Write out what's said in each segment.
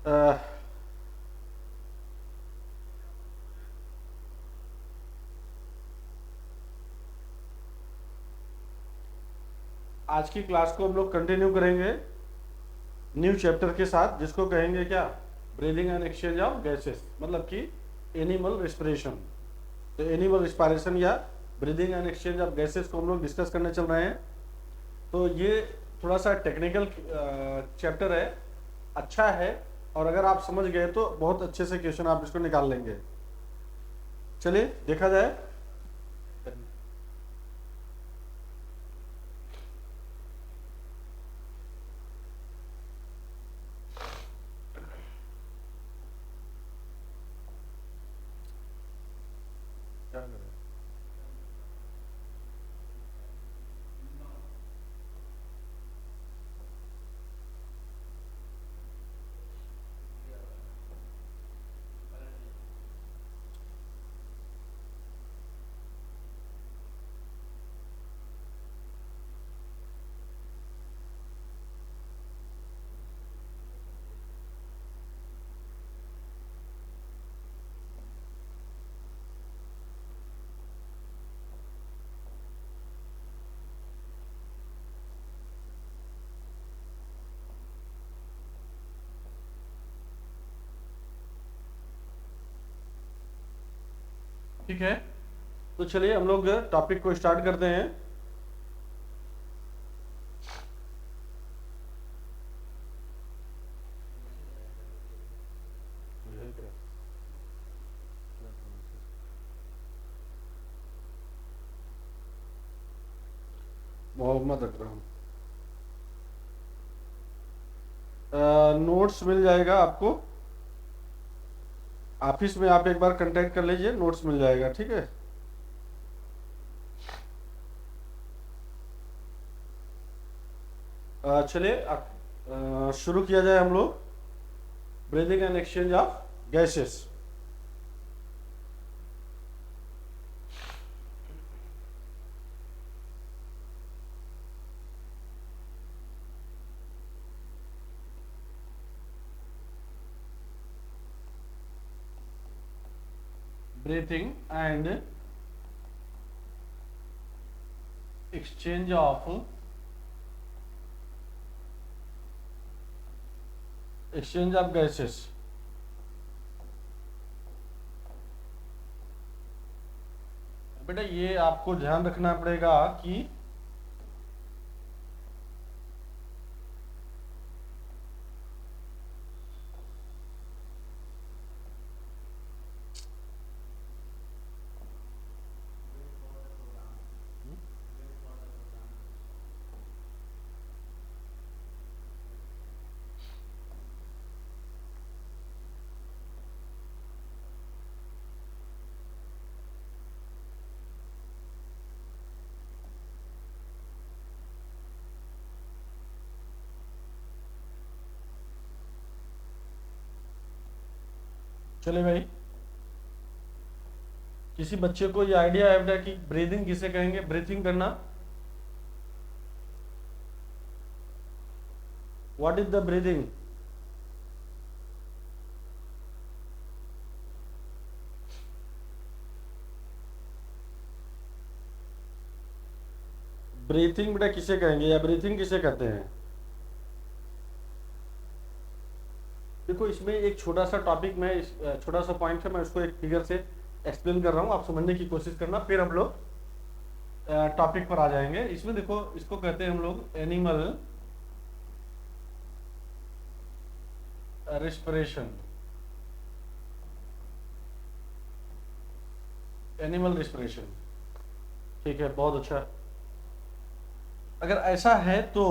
अ, आज की क्लास को हम लोग कंटिन्यू करेंगे न्यू चैप्टर के साथ, जिसको कहेंगे क्या, breathing and exchange of gases, मतलब कि एनिमल रिस्पिरेशन। तो एनिमल रिस्पिरेशन या breathing and exchange of gases को हम लोग डिस्कस करने चल रहे हैं। तो ये थोड़ा सा टेक्निकल चैप्टर है, अच्छा है, और अगर आप समझ गए तो बहुत अच्छे से क्वेश्चन आप इसको निकाल लेंगे। चलिए देखा जाए। क्या करें? ठीक है, तो चलिए हम लोग टॉपिक को स्टार्ट करते हैं। मोहम्मद अकरम, नोट्स मिल जाएगा आपको ऑफिस में, आप एक बार कांटेक्ट कर लीजिए, नोट्स मिल जाएगा। ठीक है, चलिए शुरू किया जाए हम लोग breathing and exchange of gases. Breathing and exchange of gases. बेटा ये आपको ध्यान रखना पड़ेगा कि चले भाई, किसी बच्चे को ये आइडिया है बेटा कि ब्रीदिंग किसे कहेंगे, ब्रीथिंग करना? What is the breathing? Breathing बेटा किसे कहेंगे या ब्रीथिंग किसे कहते हैं? देखो इसमें एक छोटा सा टॉपिक, मैं छोटा सा पॉइंट है, मैं उसको एक फिगर से एक्सप्लेन कर रहा हूँ, आप समझने की कोशिश करना, फिर हम लोग टॉपिक पर आ जाएंगे। इसमें देखो, इसको कहते हैं हम लोग एनिमल रिस्पिरेशन। एनिमल रिस्पिरेशन, ठीक है, बहुत अच्छा। अगर ऐसा है तो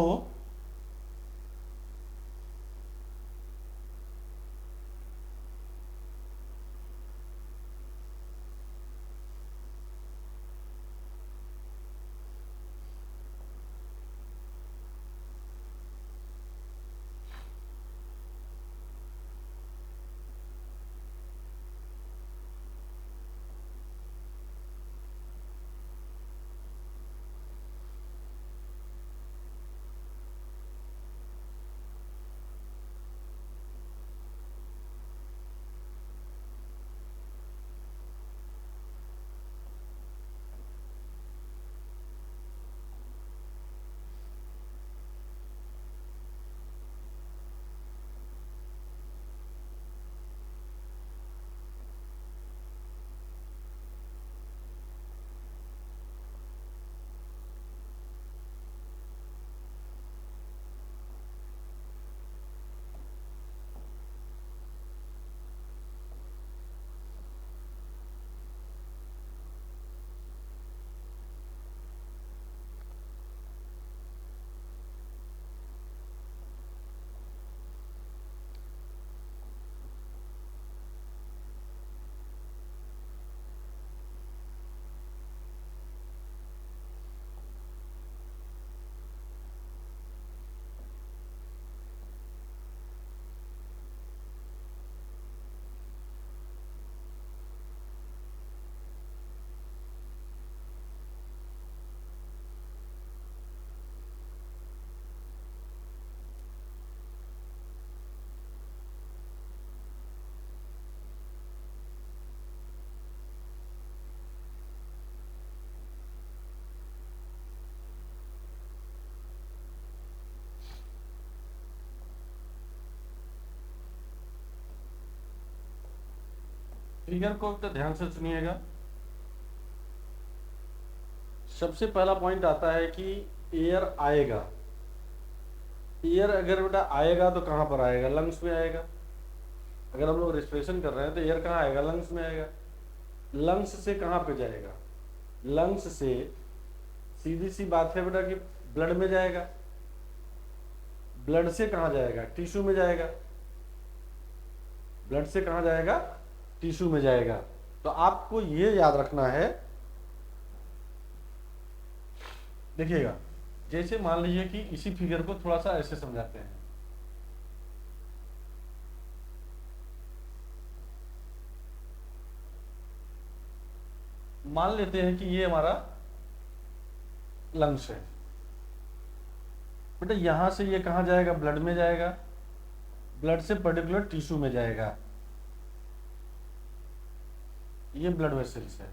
फिगर को तो ध्यान से सुनिएगा। सबसे पहला पॉइंट आता है कि एयर आएगा। एयर अगर बेटा आएगा तो कहाँ पर आएगा? लंग्स में आएगा। अगर हम लोग रेस्पिरेशन कर रहे हैं तो एयर कहाँ आएगा? लंग्स में आएगा। लंग्स से कहाँ पे जाएगा? लंग्स से सीधी सी बात है बेटा कि ब्लड में जाएगा। ब्लड से कहाँ जाएगा? टिश्यू में जाएगा। ब्लड से कहाँ जाएगा? टिश्यू में जाएगा। तो आपको ये याद रखना है, देखिएगा, जैसे मान लीजिए कि इसी फिगर को थोड़ा सा ऐसे समझाते हैं। मान लेते हैं कि ये हमारा लंग्स है बेटा। यहां से ये कहां जाएगा? ब्लड में जाएगा। ब्लड से पर्टिकुलर टिश्यू में जाएगा। ये ब्लड वेसल्स है,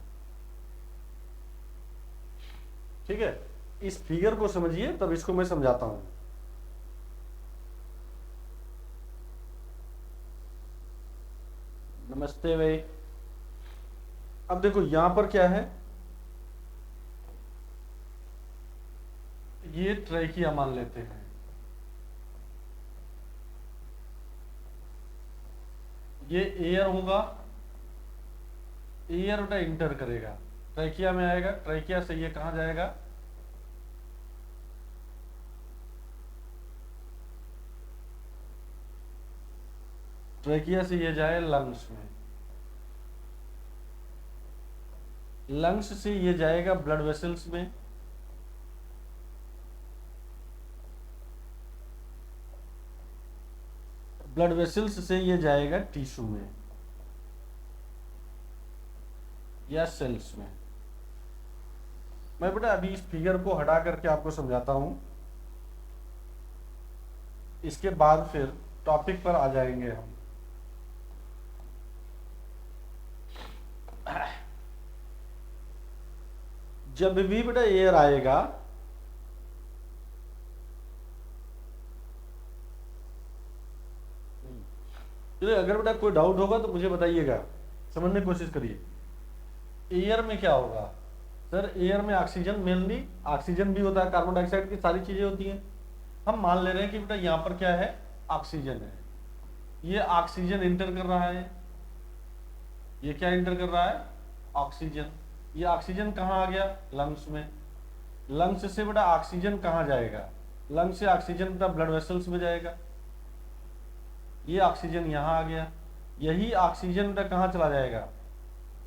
ठीक है। इस फिगर को समझिए तब इसको मैं समझाता हूं। नमस्ते भाई। अब देखो यहां पर क्या है? ये ट्रैकिया मान लेते हैं। ये एयर होगा। एयर बेटा इंटर करेगा, ट्रैकिया में आएगा। ट्रैकिया से ये कहां जाएगा? ट्रैकिया से ये जाए लंग्स में। लंग्स से ये जाएगा ब्लड वेसल्स में। ब्लड वेसल्स से ये जाएगा टिश्यू में या सेल्स में। मैं बेटा अभी इस फिगर को हटा करके आपको समझाता हूं, इसके बाद फिर टॉपिक पर आ जाएंगे हम। जब भी बेटा एयर आएगा, चलिए अगर बेटा कोई डाउट होगा तो मुझे बताइएगा, समझने की कोशिश करिए। एयर में क्या होगा? सर एयर में ऑक्सीजन, मेनली ऑक्सीजन भी होता है, कार्बन डाइऑक्साइड की सारी चीजें होती हैं। हम मान ले रहे हैं कि बेटा यहाँ पर क्या है? ऑक्सीजन है। ये ऑक्सीजन इंटर कर रहा है। ये क्या इंटर कर रहा है? ऑक्सीजन। ये ऑक्सीजन कहाँ आ गया? लंग्स में। लंग्स से बेटा ऑक्सीजन कहाँ जाएगा? लंग्स से ऑक्सीजन बेटा ब्लड वेसल्स में जाएगा। ये ऑक्सीजन यहाँ आ गया। यही ऑक्सीजन बेटा कहाँ चला जाएगा?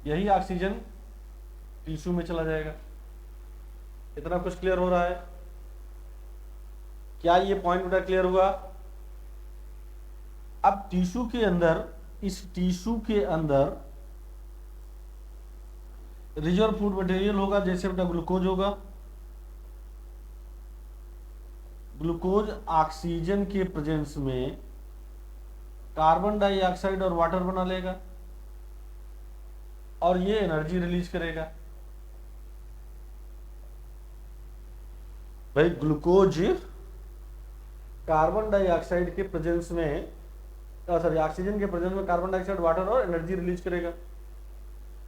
यही ऑक्सीजन टिश्यू में चला जाएगा। इतना कुछ क्लियर हो रहा है? क्या ये पॉइंट बेटा क्लियर हुआ? अब टिश्यू के अंदर, इस टिश्यू के अंदर रिजर्व फूड मटेरियल होगा, जैसे बेटा ग्लूकोज होगा। ग्लूकोज ऑक्सीजन के प्रेजेंस में कार्बन डाइऑक्साइड और वाटर बना लेगा और ये एनर्जी रिलीज करेगा। भाई ग्लूकोज कार्बन डाइऑक्साइड के प्रेजेंस में, सॉरी ऑक्सीजन के प्रेजेंस में कार्बन डाइऑक्साइड, वाटर और एनर्जी रिलीज करेगा।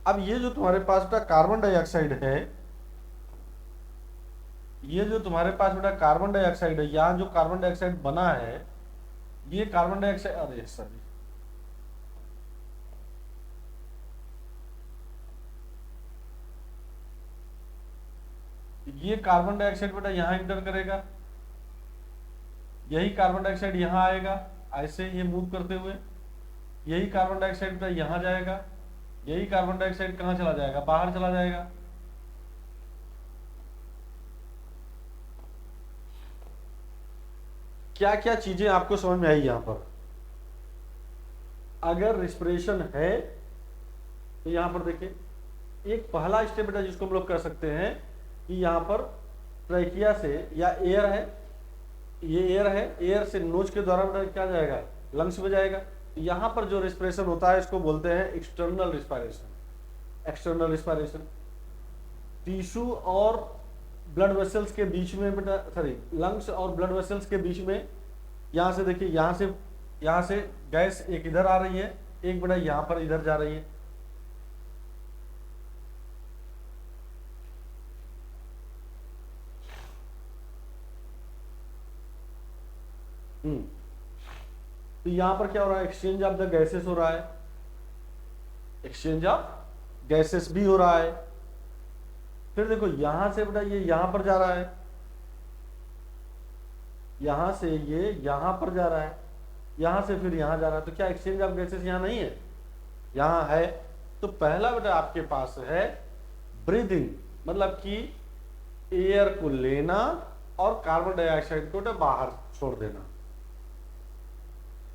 अब ये जो तुम्हारे पास बेटा कार्बन डाइऑक्साइड है, ये जो तुम्हारे पास बेटा कार्बन डाइऑक्साइड है, यहां जो कार्बन डाइऑक्साइड बना है, ये कार्बन डाइऑक्साइड, अरे सॉरी, ये कार्बन डाइऑक्साइड बेटा यहां इंटर करेगा। यही कार्बन डाइऑक्साइड यहां आएगा, ऐसे ये मूव करते हुए। यही कार्बन डाइऑक्साइड बेटा यहां जाएगा। यही कार्बन डाइऑक्साइड कहां चला जाएगा? बाहर चला जाएगा। क्या क्या चीजें आपको समझ में आई यहां पर? अगर रिस्पिरेशन है तो यहां पर देखिए, एक पहला स्टेप बेटा जिसको हम लोग कर सकते हैं कि यहां पर ट्रैकिया से, या एयर है, ये एयर है, एयर से नोज के द्वारा बेटा क्या जाएगा? लंग्स में जाएगा। यहां पर जो रिस्पिरेशन होता है इसको बोलते हैं external respiration. External respiration tissue और ब्लड वेसल्स के बीच में बेटा, सॉरी लंग्स और ब्लड वेसल्स के बीच में, यहां से देखिए, यहां से गैस एक इधर आ रही है, एक बेटा यहां पर इधर जा रही है। तो यहां पर क्या हो रहा है, एक्सचेंज ऑफ द गैसेस हो रहा है, एक्सचेंज ऑफ गैसेस भी हो रहा है। फिर देखो यहां से बेटा ये यहां पर जा रहा है, यहां से ये यहां पर जा रहा है, यहां से फिर यहां जा रहा है। तो क्या एक्सचेंज ऑफ गैसेस यहां नहीं है? यहां है। तो पहला बेटा आपके पास है ब्रीदिंग, मतलब कि एयर को लेना और कार्बन डाइऑक्साइड को बाहर छोड़ देना।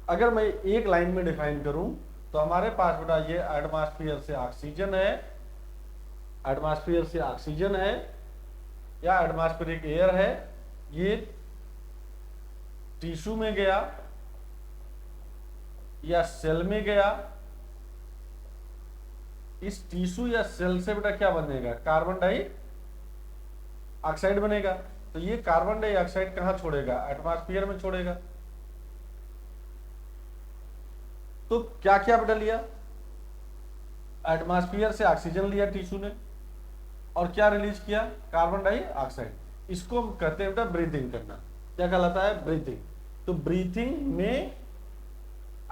अगर मैं एक लाइन में डिफाइन करूं तो हमारे पास बेटा ये एटमॉस्फेयर से ऑक्सीजन है, एटमॉस्फेयर से ऑक्सीजन है या एटमॉस्फेरिक एयर है, ये टिश्यू में गया या सेल में गया। इस टिश्यू या सेल से बेटा क्या बनेगा, कार्बन डाइऑक्साइड बनेगा। तो ये कार्बन डाइऑक्साइड कहां छोड़ेगा, एटमॉस्फेयर में छोड़ेगा। तो क्या क्या बेटा लिया, एटमॉस्फेयर से ऑक्सीजन लिया टिश्यू ने और क्या रिलीज किया, कार्बन डाइऑक्साइड। इसको हम कहते हैं बेटा ब्रीथिंग करना। क्या कहलाता है, ब्रीथिंग। तो ब्रीथिंग में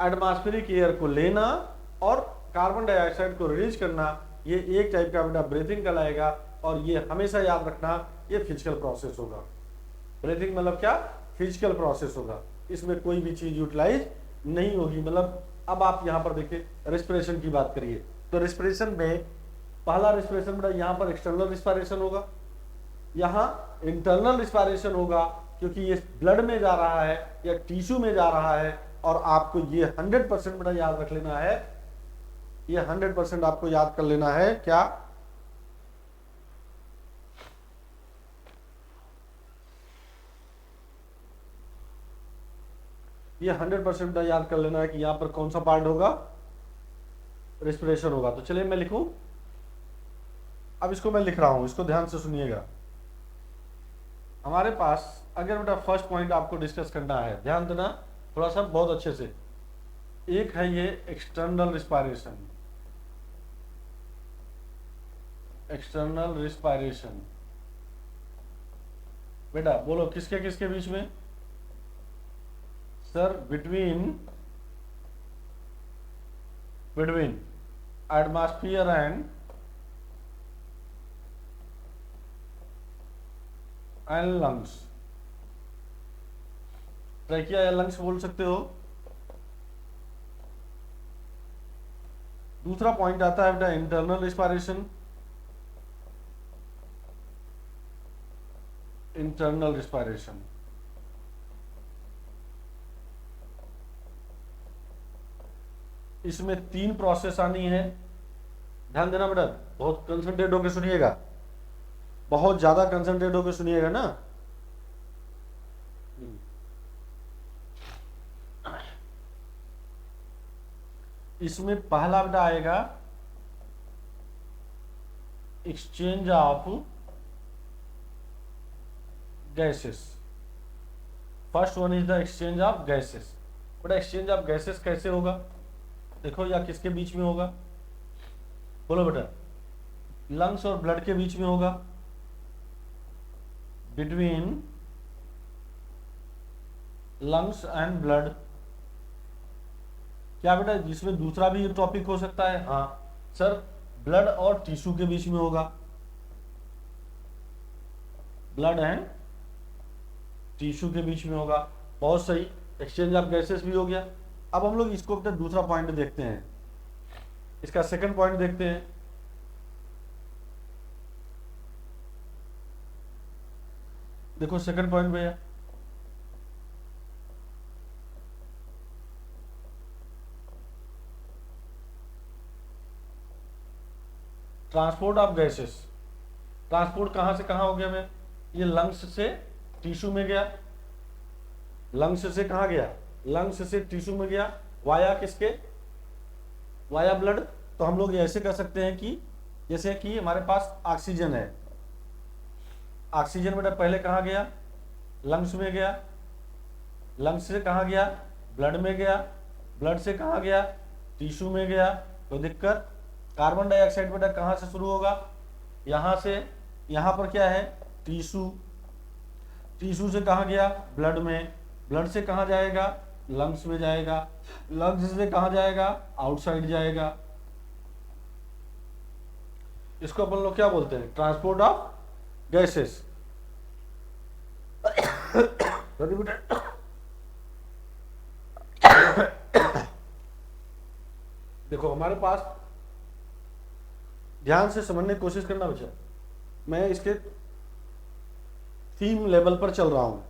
एटमॉस्फेरिक एयर को लेना और कार्बन डाइऑक्साइड को रिलीज करना, ये एक टाइप का बेटा ब्रीथिंग कहलाएगा। और ये हमेशा याद रखना, ये फिजिकल प्रोसेस होगा। ब्रीथिंग मतलब क्या, फिजिकल प्रोसेस होगा, इसमें कोई भी चीज यूटिलाइज नहीं होगी। मतलब अब आप यहां पर देखिए रेस्पिरेशन की बात करिए, तो रेस्पिरेशन में पहला रेस्पिरेशन बेटा यहां पर एक्सटर्नल रिस्पायरेशन होगा, यहां इंटरनल रिस्पायरेशन होगा, क्योंकि ये ब्लड में जा रहा है या टिश्यू में जा रहा है। और आपको ये 100% बेटा याद रख लेना है, ये 100% आपको याद कर लेना है। क्या, ये 100% बेटा याद कर लेना है कि यहां पर कौन सा पार्ट होगा, रेस्पिरेशन होगा। तो चलिए मैं लिखूं, अब इसको मैं लिख रहा हूं, इसको ध्यान से सुनिएगा। हमारे पास अगर बेटा फर्स्ट पॉइंट आपको डिस्कस करना है, ध्यान देना थोड़ा सा बहुत अच्छे से। एक है ये एक्सटर्नल रिस्पायरेशन, एक्सटर्नल रिस्पायरेशन। बेटा बोलो किसके किसके बीच में, sir between atmosphere and lungs. Trachea या लंग्स बोल सकते हो। दूसरा पॉइंट आता है बेटा इंटरनल रिस्पायरेशन, इंटरनल रिस्पायरेशन। इसमें 3 प्रोसेस आनी है, ध्यान देना बेटा, बहुत कंसंट्रेट होकर सुनिएगा, बहुत ज्यादा कंसंट्रेट होकर सुनिएगा ना। इसमें पहला बेटा आएगा exchange of gases. First one is the exchange of gases. बेटा एक्सचेंज ऑफ गैसेस कैसे होगा, देखो या किसके बीच में होगा, बोलो बेटा, लंग्स और ब्लड के बीच में होगा, बिटवीन लंग्स एंड ब्लड। क्या बेटा जिसमें दूसरा भी टॉपिक हो सकता है, हाँ सर, ब्लड और टिश्यू के बीच में होगा, ब्लड एंड टिश्यू के बीच में होगा। बहुत सही, एक्सचेंज ऑफ गैसेस भी हो गया। अब हम लोग इसको अपना दूसरा पॉइंट देखते हैं, इसका सेकंड पॉइंट देखते हैं। देखो सेकंड पॉइंट भैया, ट्रांसपोर्ट ऑफ गैसेस। ट्रांसपोर्ट कहां से कहां हो गया, मैं ये लंग्स से टिश्यू में गया, लंग्स से कहां गया, लंग्स से टिश्यू में गया, वाया किसके, वाया ब्लड। तो हम लोग ऐसे कर सकते हैं कि जैसे कि हमारे पास ऑक्सीजन है, ऑक्सीजन बेटा पहले कहां गया, लंग्स में गया, लंग्स से कहां गया, ब्लड में गया, ब्लड से कहां गया, टिश्यू में गया। कोई दिक्कत। कार्बन डाइऑक्साइड बेटा कहां से शुरू होगा, यहां से, यहां पर क्या है, टिश्यू, टिश्यू से कहां गया, ब्लड में, ब्लड से कहाँ जाएगा, लंग्स में जाएगा, लंग्स से कहाँ जाएगा, आउटसाइड जाएगा। इसको अपन लोग क्या बोलते हैं, ट्रांसपोर्ट ऑफ गैसेस। देखो हमारे पास, ध्यान से समझने की कोशिश करना बच्चा, मैं इसके थीम लेवल पर चल रहा हूं,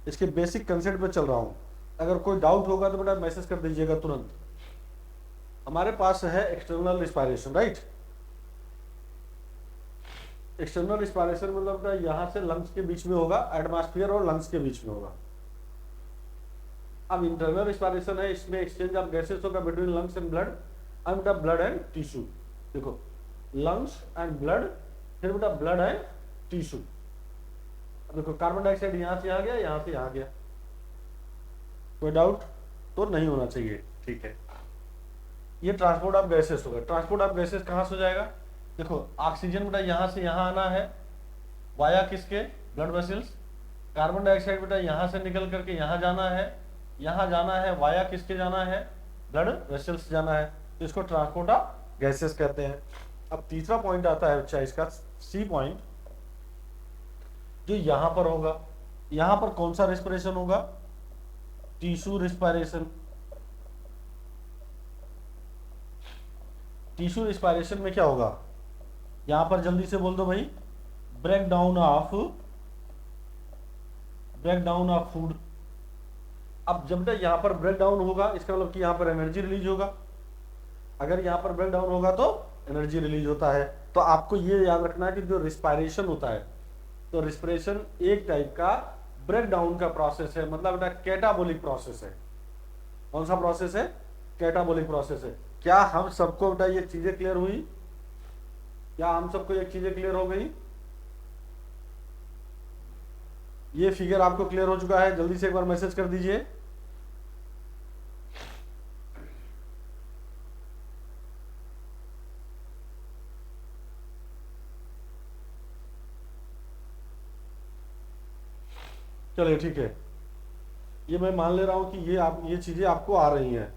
इसके बेसिक कंसेप्ट पर चल रहा हूं। अगर कोई डाउट होगा तो बेटा मैसेज कर दीजिएगा तुरंत। हमारे पास है external respiration, right. External respiration मतलब यहां से लंग्स के बीच में होगा, एटमॉस्फेयर और लंग्स के बीच में होगा। अब इंटरनल रिस्पायरेशन है, इसमें एक्सचेंज ऑफ गैसेस होगा between lungs and blood and बेटा ब्लड एंड टिश्यू। देखो लंग्स एंड ब्लड, फिर बेटा ब्लड एंड टिश्यू। देखो कार्बन डाइऑक्साइड यहां से आ गया, यहां से आ गया, कोई डाउट तो नहीं होना चाहिए, ठीक है। ये ट्रांसपोर्ट ऑफ गैसेस होगा। ट्रांसपोर्ट ऑफ गैसेस कहां से हो जाएगा, देखो ऑक्सीजन बेटा यहां से यहां आना है वाया किसके, ब्लड वेसल्स। कार्बन डाइऑक्साइड बेटा यहां से निकल करके यहां जाना है, यहां जाना है वाया किसके जाना है, ब्लड वेसल्स जाना है। तो इसको ट्रांसपोर्ट ऑफ गैसेस कहते हैं। अब तीसरा पॉइंट आता है बच्चा इसका, सी पॉइंट, जो यहां पर होगा। यहां पर कौन सा रेस्पिरेशन होगा, टिश्यू रिस्पायरेशन। टिश्यू रिस्पायरेशन में क्या होगा, यहां पर जल्दी से बोल दो भाई, ब्रेक डाउन ऑफ फूड। अब जब तक यहां पर ब्रेक डाउन होगा, इसका मतलब कि यहां पर एनर्जी रिलीज होगा। अगर यहां पर ब्रेक डाउन होगा तो एनर्जी रिलीज होता है। तो आपको ये याद रखना है कि जो रिस्पायरेशन होता है, तो रिस्पिरेशन एक टाइप का ब्रेक डाउन का प्रोसेस है, मतलब बेटा कैटाबोलिक प्रोसेस है। कौन सा प्रोसेस है, कैटाबोलिक प्रोसेस है। क्या हम सबको बेटा ये चीजें क्लियर हुई, क्या हम सबको ये चीजें क्लियर हो गई, ये फिगर आपको क्लियर हो चुका है, जल्दी से एक बार मैसेज कर दीजिए। चलिए ठीक है, ये मैं मान ले रहा हूं कि ये चीजें आपको आ रही हैं।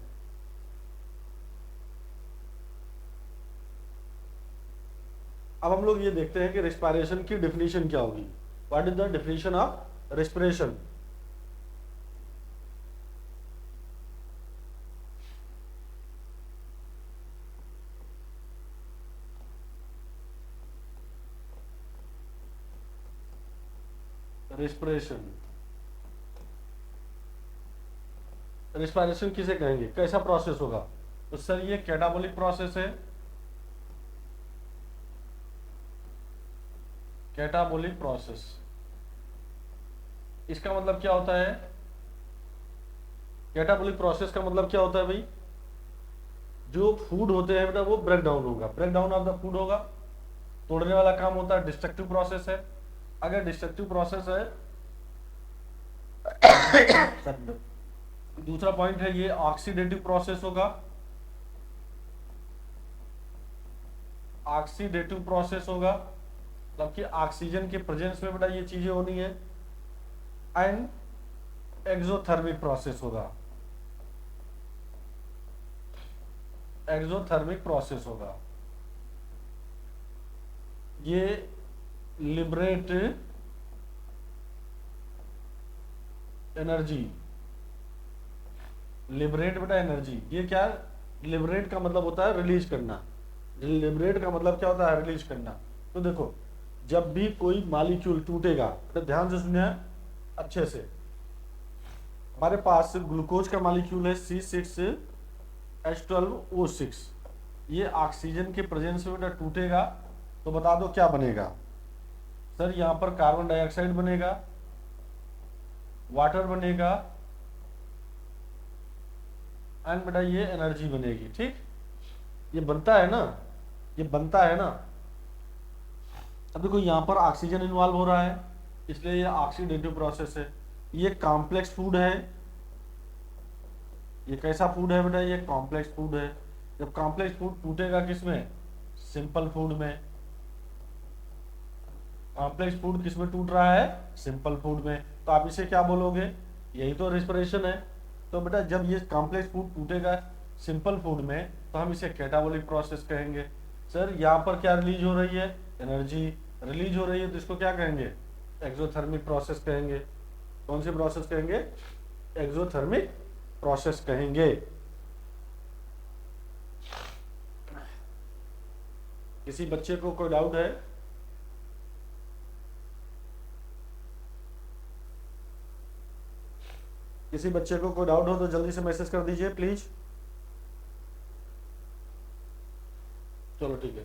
अब हम लोग ये देखते हैं कि रेस्पिरेशन की डेफिनेशन क्या होगी। What is the definition of respiration. Respiration, respiration किसे कहेंगे, कैसा प्रोसेस होगा, तो सर ये कैटाबोलिक प्रोसेस है। कैटाबोलिक प्रोसेस, इसका मतलब क्या होता है, कैटाबोलिक प्रोसेस का मतलब क्या होता है भाई, जो फूड होते हैं बेटा वो ब्रेक डाउन होगा, break down of the food होगा। तोड़ने वाला काम होता है, डिस्ट्रक्टिव प्रोसेस है। अगर डिस्ट्रक्टिव प्रोसेस है दूसरा पॉइंट है ये ऑक्सीडेटिव प्रोसेस होगा। ऑक्सीडेटिव प्रोसेस होगा मतलब कि ऑक्सीजन के प्रेजेंस में बेटा ये चीजें होनी है। एंड एक्सोथर्मिक प्रोसेस होगा, एक्सोथर्मिक प्रोसेस होगा। ये लिबरेट एनर्जी, लिबरेट बेटा एनर्जी, ये क्या है, लिबरेट का मतलब होता है रिलीज करना। लिबरेट का मतलब क्या होता है, रिलीज करना। तो देखो जब भी कोई मॉलिक्यूल टूटेगा तो ध्यान से सुनिए अच्छे से। हमारे पास ग्लूकोज का मॉलिक्यूल है C6H12O6, ये ऑक्सीजन के प्रेजेंस में बेटा टूटेगा तो बता दो क्या बनेगा। सर यहाँ पर कार्बन डाइऑक्साइड बनेगा, वाटर बनेगा एंड बेटा ये एनर्जी बनेगी। ठीक, ये बनता है ना, ये बनता है ना। अब देखो यहाँ पर ऑक्सीजन इन्वॉल्व हो रहा है, इसलिए ये ऑक्सीडेटिव प्रोसेस है। ये कॉम्प्लेक्स फूड है, ये कैसा फूड है बेटा, ये कॉम्प्लेक्स फूड है। जब कॉम्प्लेक्स फूड टूटेगा किसमें, सिंपल फूड में। कॉम्प्लेक्स फूड किसमें टूट रहा है, सिंपल फूड में। तो आप इसे क्या बोलोगे, यही तो रेस्पिरेशन है। तो बेटा जब ये कॉम्प्लेक्स फूड टूटेगा सिंपल फूड में तो हम इसे कैटाबॉलिक प्रोसेस कहेंगे। सर यहाँ पर क्या रिलीज हो रही है, एनर्जी रिलीज हो रही है, तो इसको क्या कहेंगे, एक्सोथर्मिक प्रोसेस कहेंगे। कौन सी प्रोसेस कहेंगे, एक्सोथर्मिक प्रोसेस कहेंगे। किसी बच्चे को कोई डाउट है? किसी बच्चे को कोई डाउट हो तो जल्दी से मैसेज कर दीजिए प्लीज। चलो ठीक है।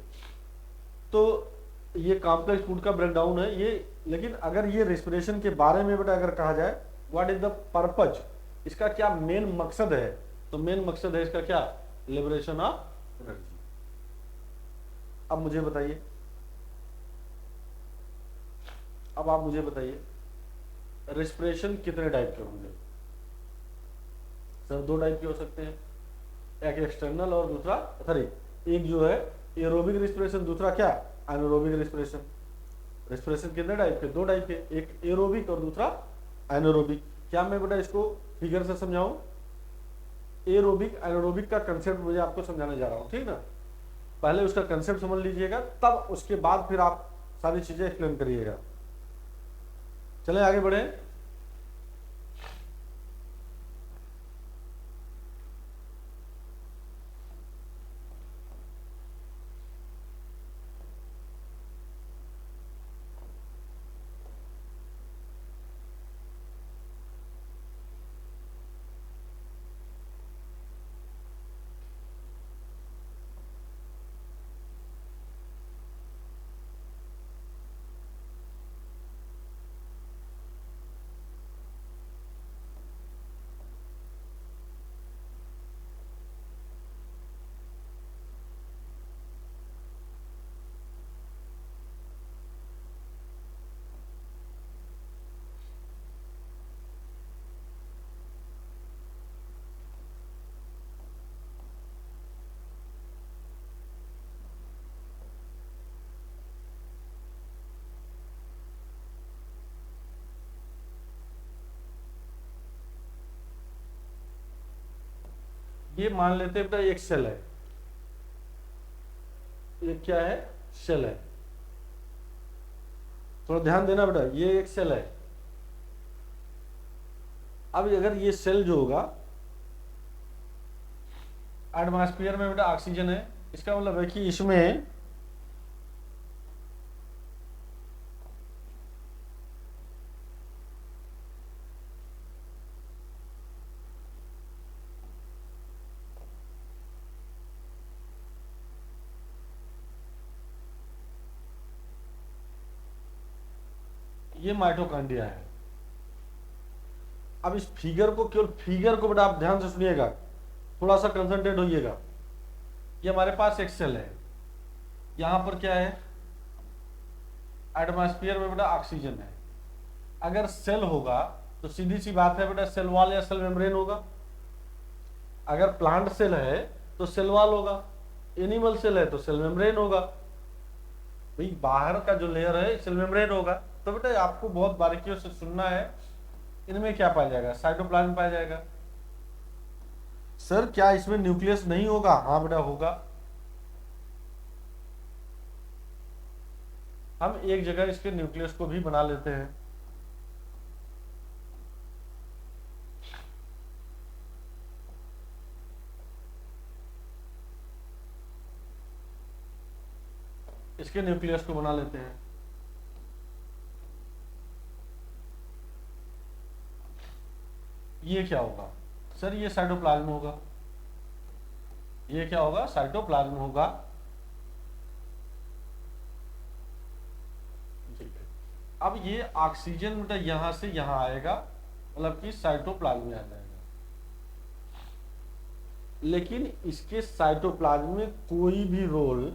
तो ये कॉम्प्लेक्स फूड का ब्रेकडाउन है ये। लेकिन अगर ये रेस्पिरेशन के बारे में बेटा अगर कहा जाए व्हाट इज द पर्पज, इसका क्या मेन मकसद है, तो मेन मकसद है इसका क्या, लिबरेशन ऑफ एनर्जी। अब मुझे बताइए, अब आप मुझे बताइए रेस्पिरेशन कितने टाइप के होंगे। सर दो टाइप के हो सकते हैं, एक एक्सटर्नल और दूसरा सॉरी, एक जो है एरोबिक रेस्पिरेशन, दूसरा क्या एनारोबिक रेस्पिरेशन। रेस्पिरेशन कितने टाइप के, दो टाइप के, एक एरोबिक और दूसरा एनारोबिक। क्या मैं बेटा इसको फिगर से समझाऊं? एरोबिक एनारोबिक का कंसेप्ट मुझे आपको समझाने जा रहा हूं, ठीक ना। पहले उसका कंसेप्ट समझ लीजिएगा, तब उसके बाद फिर आप सारी चीजें एक्सप्लेन करिएगा। चले आगे बढ़े। ये मान लेते हैं बेटा एक सेल है, ये क्या है, सेल है। थोड़ा ध्यान देना बेटा, ये एक सेल है। अब अगर ये सेल जो होगा एटमॉस्फेयर में बेटा ऑक्सीजन है, इसका मतलब है कि इसमें ये माइटोकॉन्ड्रिया है। अब इस फिगर को, केवल फिगर को बेटा आप ध्यान से सुनिएगा, थोड़ा सा कंसंट्रेट होइएगा। ये हमारे पास एक सेल है, यहां पर क्या है, एटमॉस्फेयर में बेटा ऑक्सीजन है। अगर सेल होगा तो सीधी सी बात है बेटा सेल वॉल या सेल मेम्ब्रेन होगा। अगर प्लांट सेल है तो सेल वॉल होगा, एनिमल सेल है तो सेल मेम्ब्रेन होगा। भाई बाहर का जो लेयर है सेल मेम्ब्रेन होगा। तो बेटा आपको बहुत बारीकियों से सुनना है, इनमें क्या पाया जाएगा, साइटोप्लाज्म पाया जाएगा। सर क्या इसमें न्यूक्लियस नहीं होगा? हाँ बेटा होगा। हम एक जगह इसके न्यूक्लियस को भी बना लेते हैं। इसके न्यूक्लियस को बना लेते हैं। ये क्या होगा सर, ये साइटोप्लाज्म होगा। ये क्या होगा, साइटोप्लाज्म होगा। अब ये ऑक्सीजन बेटा यहां से यहां आएगा, मतलब कि साइटोप्लाज्म में आ जाएगा। लेकिन इसके साइटोप्लाज्म में कोई भी रोल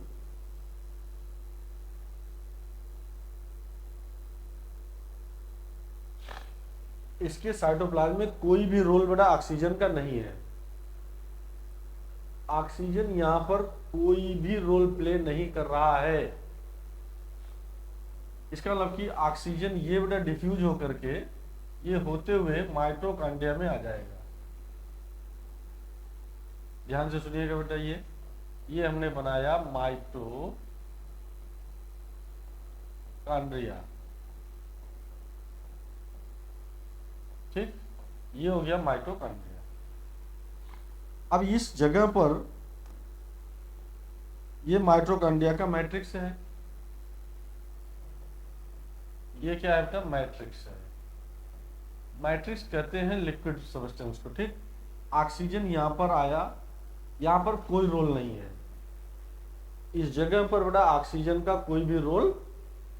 इसके साइटोप्लाज्म में कोई भी रोल बेटा ऑक्सीजन का नहीं है। ऑक्सीजन यहां पर कोई भी रोल प्ले नहीं कर रहा है। इसका मतलब कि ऑक्सीजन ये बेटा डिफ्यूज होकर के ये होते हुए माइटोकॉन्ड्रिया में आ जाएगा। ध्यान से सुनिएगा बेटा, ये हमने बनाया माइटोकॉन्ड्रिया, ठीक, ये हो गया माइटोकॉन्ड्रिया। अब इस जगह पर ये माइटोकॉन्ड्रिया का मैट्रिक्स है, ये क्या है बेटा, मैट्रिक्स है। मैट्रिक्स कहते हैं लिक्विड सब्सटेंस को, ठीक। ऑक्सीजन यहां पर आया, यहां पर कोई रोल नहीं है, इस जगह पर बेटा ऑक्सीजन का कोई भी रोल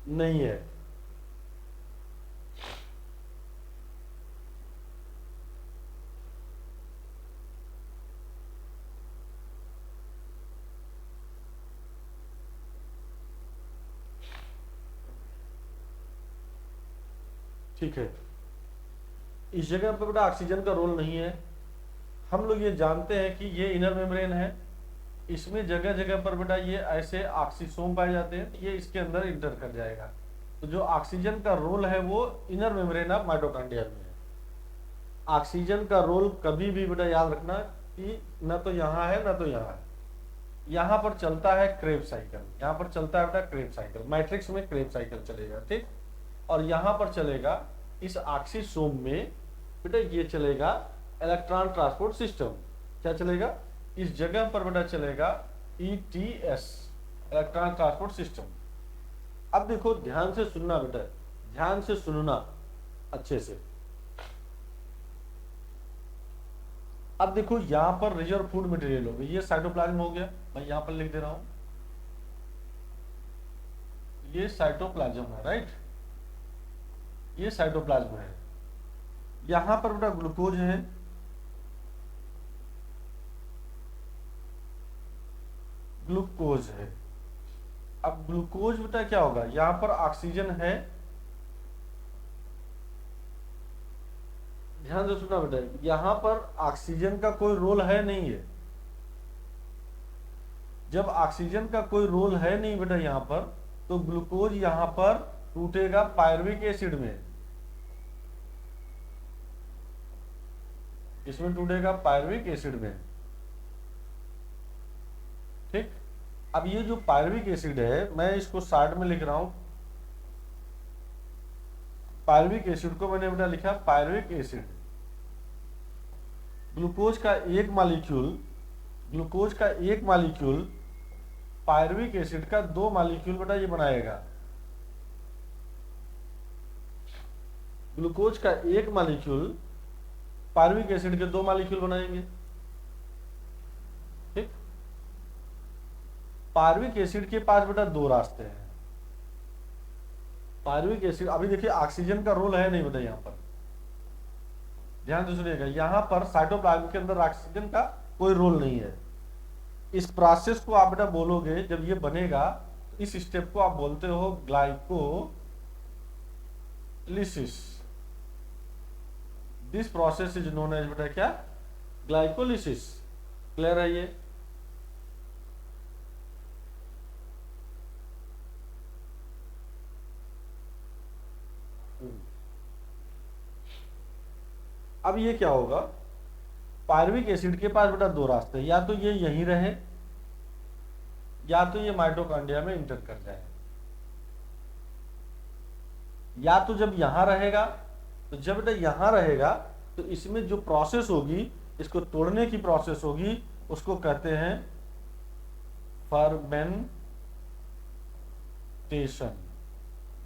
नहीं है। ठीक है, इस जगह पर बेटा ऑक्सीजन का रोल नहीं है। हम लोग ये जानते हैं कि ये इनर मेम्ब्रेन है, इसमें जगह जगह पर बेटा ये ऐसे ऑक्सीसोम पाए जाते हैं, ये इसके अंदर इंटर कर जाएगा। तो जो ऑक्सीजन का रोल है वो इनर मेम्ब्रेन ऑफ माइटोकॉन्ड्रिया में है। ऑक्सीजन का रोल कभी भी बेटा याद रखना कि न तो यहाँ है न तो यहाँ है। यहाँ पर चलता है क्रेब्स साइकिल, यहाँ पर चलता है बेटा क्रेब्स साइकिल, मैट्रिक्स में क्रेब्स साइकिल चलेगा, ठीक। और यहाँ पर चलेगा इस ऑक्सीसोम में बेटा ये चलेगा इलेक्ट्रॉन ट्रांसपोर्ट सिस्टम। क्या चलेगा, इस जगह पर बेटा चलेगा ETS, इलेक्ट्रॉन ट्रांसपोर्ट सिस्टम। अब देखो ध्यान से सुनना बेटा, ध्यान से सुनना अच्छे से। अब देखो यहां पर रिजर्व फूड मटेरियल हो गया, ये साइटोप्लाज्म हो गया, मैं यहां पर लिख दे रहा हूं, ये साइटोप्लाज्म है, राइट, ये साइटोप्लाज्म है। यहां पर बेटा ग्लूकोज है, ग्लूकोज है। अब ग्लूकोज बेटा क्या होगा, यहां पर ऑक्सीजन है, ध्यान से सुनना बेटा, यहां पर ऑक्सीजन का कोई रोल है नहीं है। जब ऑक्सीजन का कोई रोल है नहीं बेटा यहां पर, तो ग्लूकोज यहां पर टूटेगा पायरुविक एसिड में, इसमें टूटेगा पायरुविक एसिड में, ठीक। अब ये जो पायरुविक एसिड है, मैं इसको साइड में लिख रहा हूं, पायरुविक एसिड को मैंने बेटा लिखा पायरुविक एसिड। ग्लूकोज का एक मॉलिक्यूल, ग्लूकोज का एक मॉलिक्यूल पायरुविक एसिड का 2 मॉलिक्यूल बेटा ये बनाएगा। ग्लूकोज का एक मॉलिक्यूल पायरुविक एसिड के 2 मॉलिक्यूल बनाएंगे, ठीक। पायरुविक एसिड के पास बेटा 2 रास्ते हैं। पायरुविक एसिड, अभी देखिए ऑक्सीजन का रोल है नहीं बेटा यहां पर, ध्यान से सुनिएगा, यहां पर साइटोप्लाज्म के अंदर ऑक्सीजन का कोई रोल नहीं है। इस प्रोसेस को आप बेटा बोलोगे, जब ये बनेगा तो इस स्टेप को आप बोलते हो glycolysis. This process is known as बेटा क्या, ग्लाइकोलिसिस। क्लियर है ये। अब ये क्या होगा, पायरुविक एसिड के पास बेटा 2 रास्ते, या तो ये यहीं रहे या तो ये माइटोकॉन्ड्रिया में इंटर कर जाए। या तो जब यहां रहेगा, तो जब बेटा यहां रहेगा तो इसमें जो प्रोसेस होगी, इसको तोड़ने की प्रोसेस होगी, उसको कहते हैं फर्मेंटेशन।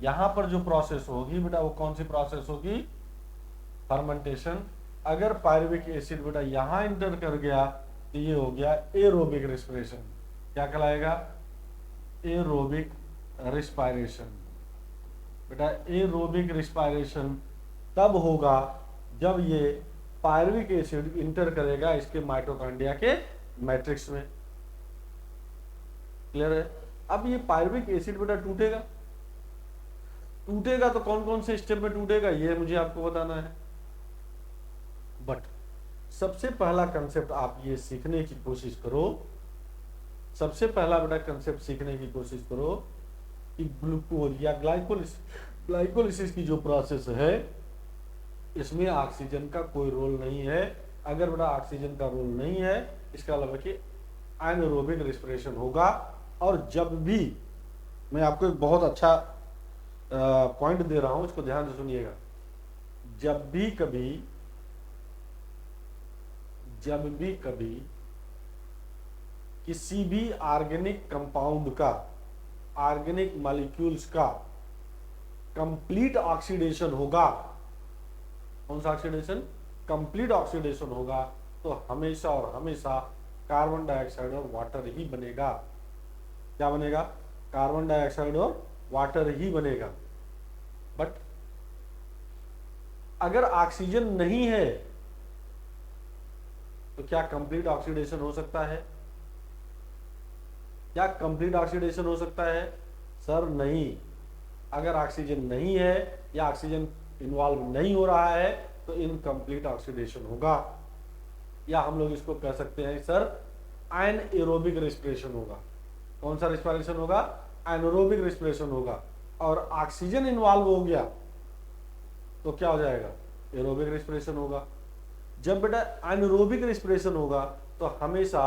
यहां पर जो प्रोसेस होगी बेटा वो कौन सी प्रोसेस होगी, फर्मेंटेशन। अगर पायरुविक एसिड बेटा यहां इंटर कर गया तो ये हो गया एरोबिक रेस्पिरेशन। क्या कहलाएगा, एरोबिक रेस्पिरेशन। बेटा एरोबिक रेस्पिरेशन तब होगा जब ये पायरुविक एसिड इंटर करेगा इसके माइटोकॉन्ड्रिया के मैट्रिक्स में। क्लियर है। अब ये पायरुविक एसिड बेटा टूटेगा, टूटेगा तो कौन कौन से स्टेप में टूटेगा ये मुझे आपको बताना है। बट सबसे पहला कंसेप्ट आप ये सीखने की कोशिश करो, सबसे पहला बेटा कंसेप्ट सीखने की कोशिश करो कि ग्लूकोज या ग्लाइकोलिसिस की जो प्रोसेस है इसमें ऑक्सीजन का कोई रोल नहीं है। अगर बेटा ऑक्सीजन का रोल नहीं है, इसका मतलब कि एनारोबिक रेस्पिरेशन होगा। और जब भी, मैं आपको एक बहुत अच्छा पॉइंट दे रहा हूं, इसको ध्यान से सुनिएगा। जब भी कभी किसी भी ऑर्गेनिक कंपाउंड का, ऑर्गेनिक मॉलिक्यूल्स का कंप्लीट ऑक्सीडेशन होगा, कौन सा ऑक्सीडेशन, कंप्लीट ऑक्सीडेशन होगा, तो हमेशा और हमेशा कार्बन डाइऑक्साइड और वाटर ही बनेगा। क्या बनेगा, कार्बन डाइऑक्साइड और वाटर ही बनेगा। बट अगर ऑक्सीजन नहीं है तो क्या कंप्लीट ऑक्सीडेशन हो सकता है? क्या कंप्लीट ऑक्सीडेशन हो सकता है? सर नहीं। अगर ऑक्सीजन नहीं है या ऑक्सीजन इन्वॉल्व नहीं हो रहा है तो इनकम्प्लीट ऑक्सीडेशन होगा, या हम लोग इसको कह सकते हैं सर एनएरोबिक रेस्पिरेशन होगा। कौन सा रेस्पिरेशन होगा? एनारोबिक रेस्पिरेशन होगा। और ऑक्सीजन इन्वॉल्व हो गया तो क्या हो जाएगा? एरोबिक रेस्पिरेशन होगा। जब बेटा एनारोबिक रेस्पिरेशन होगा तो हमेशा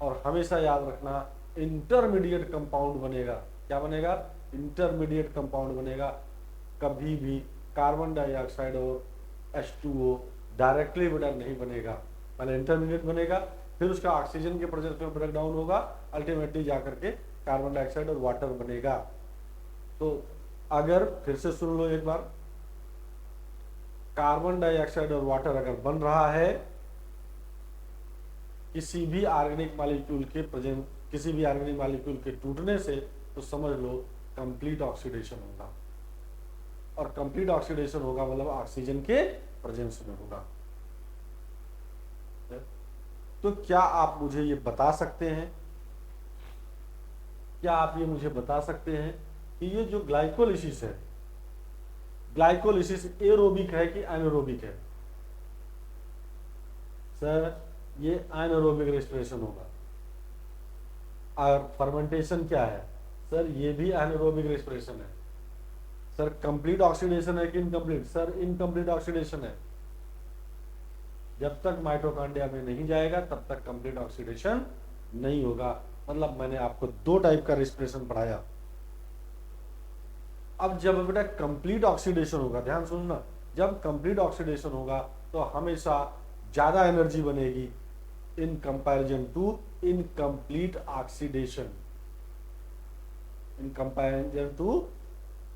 और हमेशा याद रखना इंटरमीडिएट कंपाउंड बनेगा। क्या बनेगा? इंटरमीडिएट कंपाउंड बनेगा। कभी भी कार्बन डाइऑक्साइड और H2O डायरेक्टली बेटा नहीं बनेगा, पहले इंटरमीडिएट बनेगा, फिर उसका ऑक्सीजन के प्रेजेंस में ब्रेक डाउन होगा, अल्टीमेटली जाकर के कार्बन डाइऑक्साइड और वाटर बनेगा। तो अगर फिर से सुन लो एक बार, कार्बन डाइऑक्साइड और वाटर अगर बन रहा है किसी भी ऑर्गेनिक मॉलिक्यूल के प्रेजेंस, किसी भी ऑर्गेनिक मॉलिक्यूल के टूटने से, तो समझ लो कंप्लीट ऑक्सीडेशन होगा। और कंप्लीट ऑक्सीडेशन होगा मतलब ऑक्सीजन के प्रेजेंस में होगा। तो क्या आप मुझे ये बता सकते हैं, क्या आप ये मुझे बता सकते हैं कि ये जो ग्लाइकोलिसिस है, ग्लाइकोलिसिस एरोबिक है कि एनारोबिक है? सर ये एनारोबिक रेस्पिरेशन होगा। और फर्मेंटेशन क्या है? सर ये भी एनारोबिक रेस्पिरेशन है। सर कंप्लीट ऑक्सीडेशन है कि इनकम्प्लीट? सर इनकम्प्लीट ऑक्सीडेशन है। जब तक माइटोकॉन्ड्रिया में नहीं जाएगा तब तक कंप्लीट ऑक्सीडेशन नहीं होगा। मतलब मैंने आपको दो टाइप का रेस्पिरेशन पढ़ाया। अब जब बेटा कंप्लीट ऑक्सीडेशन होगा, ध्यान सुनना, जब कंप्लीट ऑक्सीडेशन होगा तो हमेशा ज्यादा एनर्जी बनेगी in comparison to incomplete oxidation. In comparison to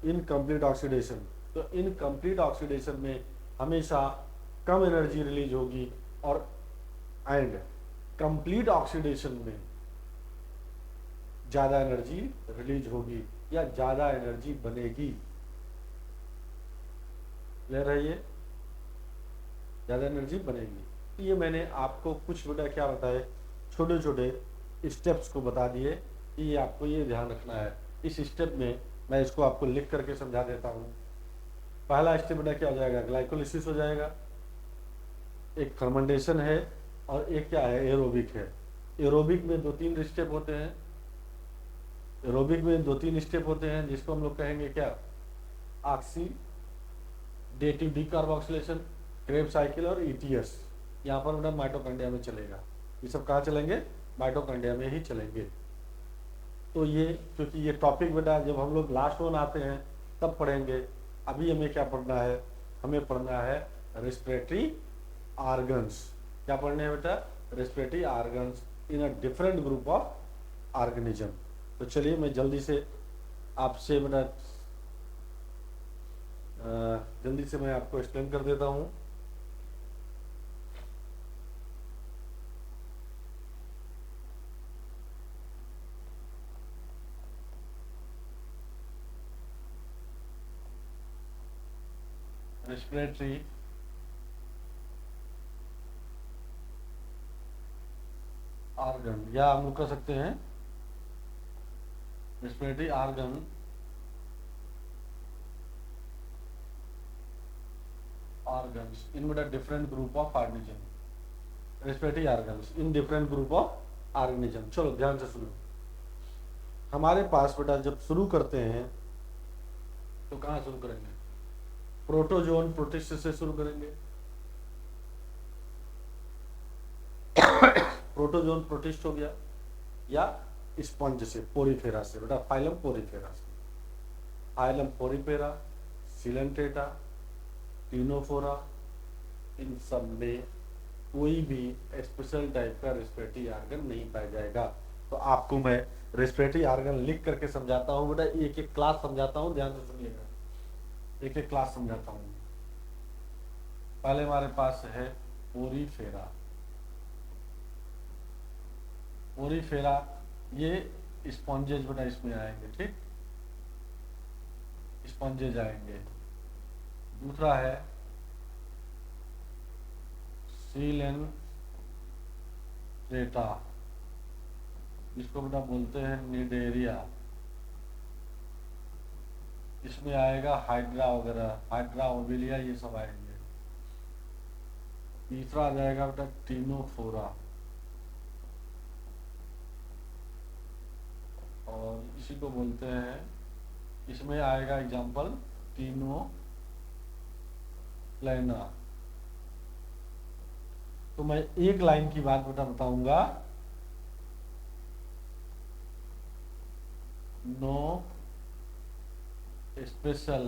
incomplete oxidation, तो इनकम्प्लीट ऑक्सीडेशन में हमेशा कम एनर्जी रिलीज होगी और एंड कंप्लीट ऑक्सीडेशन में ज्यादा एनर्जी रिलीज होगी या ज्यादा एनर्जी बनेगी। ले रही है, ज्यादा एनर्जी बनेगी। ये मैंने आपको कुछ बेटा क्या बताए, छोटे छोटे स्टेप्स को बता दिए कि ये आपको ये ध्यान रखना है। इस स्टेप में मैं इसको आपको लिख करके समझा देता हूँ। पहला स्टेप बेटा क्या हो जाएगा? ग्लाइकोलिसिस हो जाएगा। एक फर्मेंटेशन है और एक क्या है? एरोबिक है। एरोबिक में दो तीन स्टेप होते हैं, एरोबिक में दो तीन स्टेप होते हैं जिसको हम लोग कहेंगे क्या? ऑक्सीडेटिव डीकार्बोक्सिलेशन, क्रेब्स साइकिल और ETS। यहाँ पर बेटा माइटोकॉन्ड्रिया में चलेगा। ये सब कहाँ चलेंगे? माइटोकॉन्ड्रिया में ही चलेंगे। तो ये क्योंकि ये टॉपिक बेटा जब हम लोग लास्ट वन आते हैं तब पढ़ेंगे। अभी हमें क्या पढ़ना है? हमें पढ़ना है रेस्पिरेटरी ऑर्गन्स। क्या पढ़ने हैं बेटा? Respiratory organs in a different group of organism. तो चलिए मैं जल्दी से आपसे बेटा जल्दी से मैं आपको एक्सप्लेन कर देता हूँ। रेस्पिरेटरी ऑर्गन, या हम लोग कह सकते हैं रेस्पिरेटरी ऑर्गन ऑर्गन्स इन बेटा different group of organism. Respiratory organs in different group of organism. चलो ध्यान से सुनो। हमारे पास बेटा जब शुरू करते हैं तो कहाँ शुरू करेंगे? प्रोटोजोन प्रोटिस्ट से शुरू करेंगे। प्रोटोजोन प्रोटिस्ट हो गया, या स्पंज से, पोरीफेरा से, बेटा फाइलम पोरीफेरा से, फाइलम पोरीफेरा, सिलेंटेटा, टीनोफोरा, इन सब में कोई भी स्पेशल टाइप का रेस्पिरेटरी ऑर्गन नहीं पाया जाएगा। तो आपको मैं रेस्पिरेटरी ऑर्गन लिख करके समझाता हूँ बेटा, एक एक क्लास समझाता हूँ, ध्यान से सुनिएगा, एक एक क्लास समझाता हूँ। पहले हमारे पास है पोरीफेरा। पोरीफेरा ये स्पॉन्जेज बेटा इसमें आएंगे, ठीक, स्पॉन्जेज आएंगे। दूसरा है सीलेंट्रेटा, जिसको बेटा बोलते हैं निडेरिया, इसमें आएगा हाइड्रा वगैरह, हाइड्रा ओबिलिया, ये सब आएंगे। तीसरा आ जाएगा बेटा टीनोफोरा, और इसी को बोलते हैं, इसमें आएगा एग्जाम्पल टीनोप्लेना। तो मैं एक लाइन की बात बेटा बताऊंगा, no special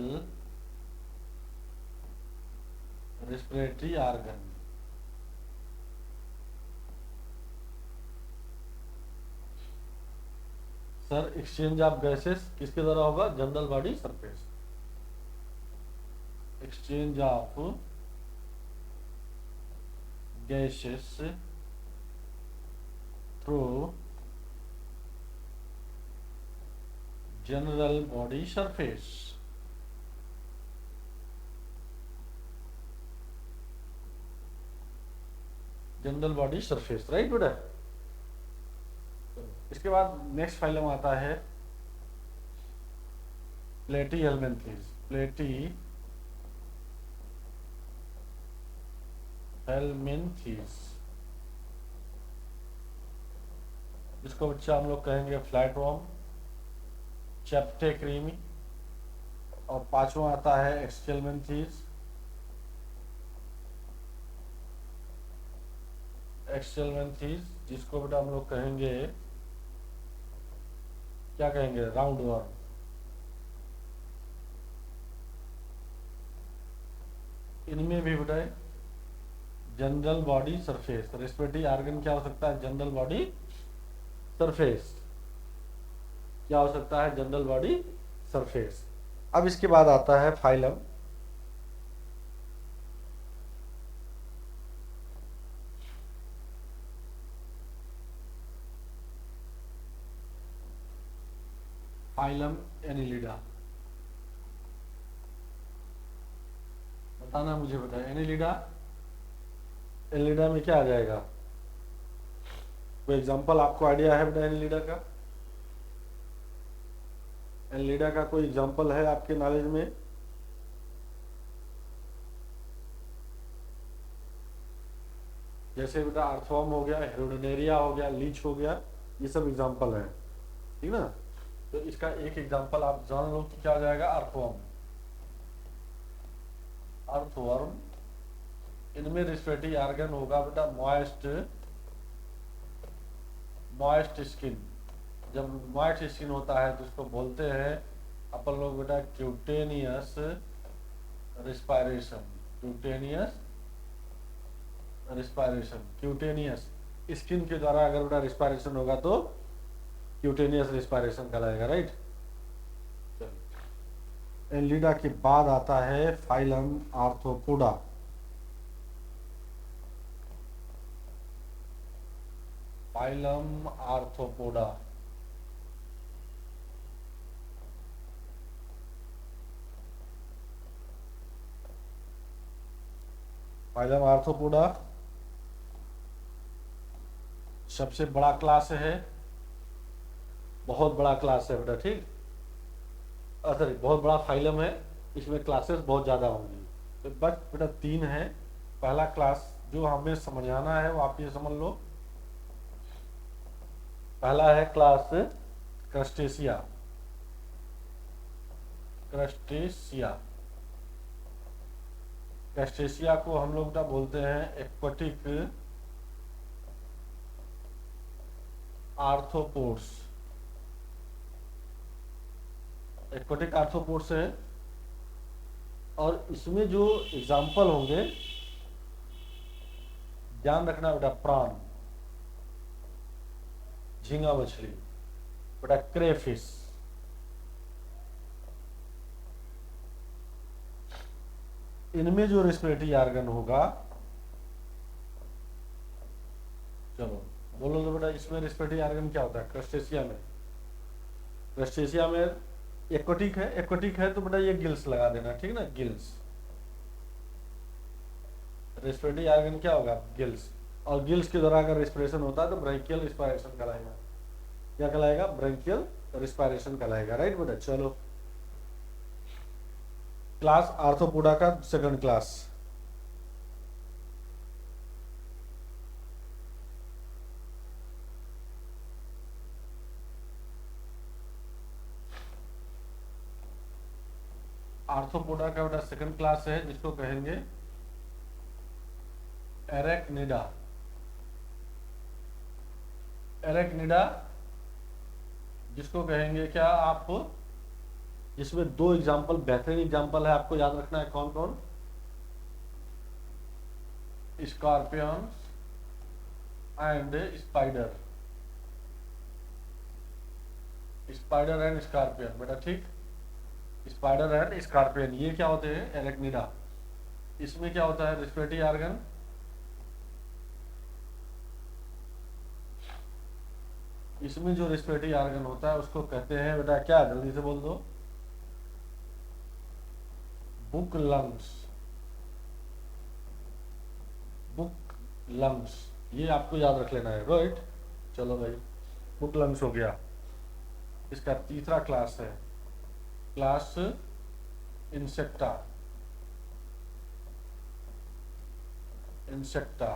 respiratory organ. Sir exchange of gases किसके द्वारा होगा? General body surface. Exchange of gases through general body surface. General body surface, right बेटा। इसके बाद नेक्स्ट फाइलम आता है प्लेटीहेल्मिन्थेस। प्लेटीहेल्मिन्थेस, जिसको बच्चा हम लोग कहेंगे फ्लैटवर्म, चैप्टेक्रीमी। और पांचवा आता है एक्सचेल्मिन्थेस। एक्सचेल्मिन्थेस, जिसको बेटा हम लोग कहेंगे, क्या कहेंगे, राउंड वर्म। इनमें भी बेटा general body surface, respiratory organ क्या हो सकता है? General body surface. क्या हो सकता है? General body surface. अब इसके बाद आता है फाइलम एनिलिडा। बताना मुझे, बताया एनिलिडा। एनिलिडा में क्या आ जाएगा? कोई एग्जांपल आपको आइडिया है बेटा एनिलिडा का? एनिलिडा का कोई एग्जांपल है आपके नॉलेज में? जैसे बेटा अर्थवर्म हो गया, हेरोडेनेरिया हो गया, लीच हो गया, ये सब एग्जांपल है, ठीक ना। तो इसका एक एग्जांपल आप जान लो कि क्या आ जाएगा, अर्थवर्म। अर्थवर्म, इनमें रेस्पिरेटरी ऑर्गन होगा बेटा मॉइस्ट स्किन। जब मॉइस्ट स्किन होता है तो उसको बोलते हैं अपन लोग बेटा cutaneous respiration. Cutaneous respiration, cutaneous skin के द्वारा अगर बेटा रिस्पायरेशन होगा तो क्यूटेनियस रिस्पायरेशन कहलाएगा, राइट। एनिलिडा के बाद आता है phylum arthropoda. Phylum arthropoda, phylum arthropoda सबसे बड़ा क्लास है, बहुत बड़ा क्लास है बेटा, ठीक। सॉरी, बहुत बड़ा फाइलम है, इसमें क्लासेस बहुत ज़्यादा होंगी। तो बस बेटा तीन है। पहला क्लास जो हमें समझाना है वो आप ये समझ लो, पहला है क्लास क्रस्टेशिया। क्रस्टेशिया कैस्टेशिया को हम लोग क्या बोलते हैं, एक्वाटिक आर्थ्रोपोड्स। एक्वाटिक आर्थ्रोपोड्स है, और इसमें जो एग्जाम्पल होंगे, ध्यान रखना बेटा, प्राण, झींगा मछली, बेटा क्रेफिश, इनमें जो रेस्पिरेटरी ऑर्गन होगा, चलो बोलो तो बेटा, इसमें रेस्पिरेटरी ऑर्गन क्या होता है क्रस्टेशिया में? क्रस्टेशिया में एक्वाटिक है, एक्वाटिक है तो बेटा ये गिल्स लगा देना, ठीक ना, गिल्स। रेस्पिरेटरी ऑर्गन क्या होगा, गिल्स, और गिल्स के द्वारा अगर रेस्पिरेशन होता है तो ब्रेंकियल रिस्पायरेशन कहलाएगा। क्या कहलाएगा, ब्रेंकियल रिस्पायरेशन कहलाएगा, राइट बेटा। चलो, क्लास आर्थ्रोपोडा का सेकंड क्लास। आर्थ्रोपोडा का बेटा सेकंड क्लास है, जिसको कहेंगे एरेक्निडा। एरेक्निडा जिसको कहेंगे क्या आप, जिसमें दो एग्जाम्पल, बेहतरीन एग्जाम्पल है, आपको याद रखना है कौन कौन, scorpions and spider, spider and scorpion बेटा, ठीक। स्पाइडर एंड स्कॉर्पियन ये क्या होते हैं, एरेक्निडा। इसमें क्या होता है, रेस्पिरेटरी ऑर्गन, इसमें जो रेस्पिरेटरी ऑर्गन होता है उसको कहते हैं बेटा क्या, जल्दी से बोल दो, बुक लंग्स, बुक लंग्स, ये आपको याद रख लेना है, राइट। चलो भाई, बुक लंग्स हो गया। इसका तीसरा क्लास है क्लास इंसेक्टा। इंसेक्टा,